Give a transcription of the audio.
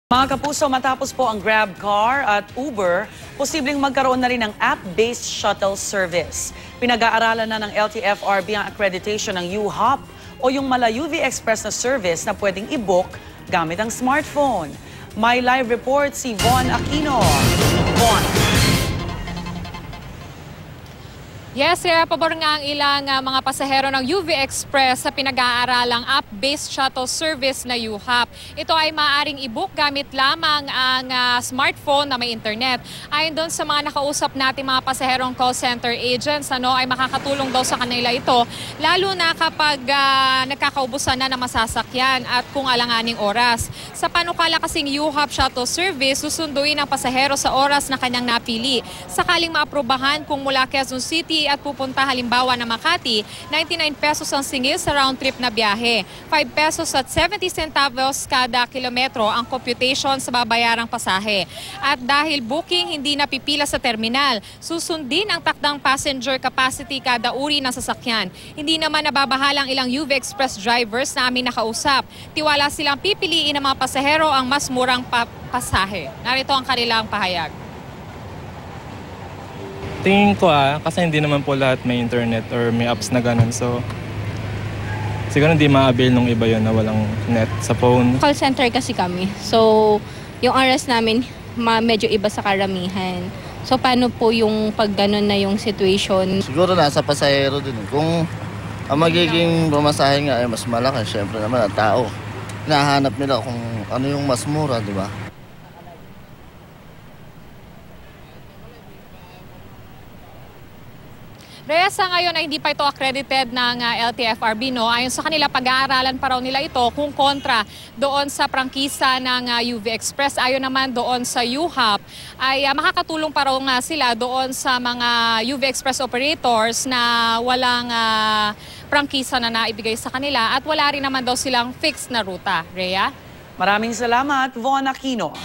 Mga kapuso, matapos po ang Grab Car at Uber, posibleng magkaroon na rin ng app-based shuttle service. Pinag-aaralan na ng LTFRB ang accreditation ng U-Hop o yung Mala UV Express na service na pwedeng i-book gamit ang smartphone. May live report si Von Aquino. Von. Yes, pabor nga ang ilang mga pasahero ng UV Express sa pinag-aaralang app-based shuttle service na U-Hop. Ito ay maaaring i-book gamit lamang ang smartphone na may internet. Ayon doon sa mga nakausap natin mga pasaherong call center agents, ay makakatulong daw sa kanila ito, lalo na kapag nagkakaubusan na ng masasakyan at kung alanganing oras. Sa panukala kasing U-Hop shuttle service, susunduin ang pasahero sa oras na kanyang napili. Sakaling maaprubahan kung mula Quezon City at pupunta halimbawa na Makati, 99 pesos ang singil sa round trip na biyahe. 5 pesos at 70 centavos kada kilometro ang computation sa babayarang pasahe. At dahil booking hindi napipila sa terminal, susundin ang takdang passenger capacity kada uri ng sasakyan. Hindi naman nababahalang ilang UV Express drivers na aming nakausap. Tiwala silang pipiliin ng mga pasahero ang mas murang pasahe. Narito ang kanilang pahayag. Tingin ko kasi hindi naman po lahat may internet or may apps na ganun. So, siguro hindi ma-avail nung iba yun na walang net sa phone. Call center kasi kami. So, yung oras namin medyo iba sa karamihan. So, paano po yung pag ganun na yung situation? Siguro nasa pasahero din. Kung ang magiging pamasahe nga ay mas malaki, syempre naman ang tao. Hinahanap nila kung ano yung mas mura, di ba? Reyes, sa ngayon ay hindi pa ito accredited ng LTFRB. Ayon sa kanila, pag-aaralan pa raw nila ito kung kontra doon sa prangkisa ng UV Express. Ayon naman doon sa U-Hop, ay makakatulong pa raw nga sila doon sa mga UV Express operators na walang prangkisa na naibigay sa kanila at wala rin naman daw silang fixed na ruta. Rhea? Maraming salamat, Von Aquino.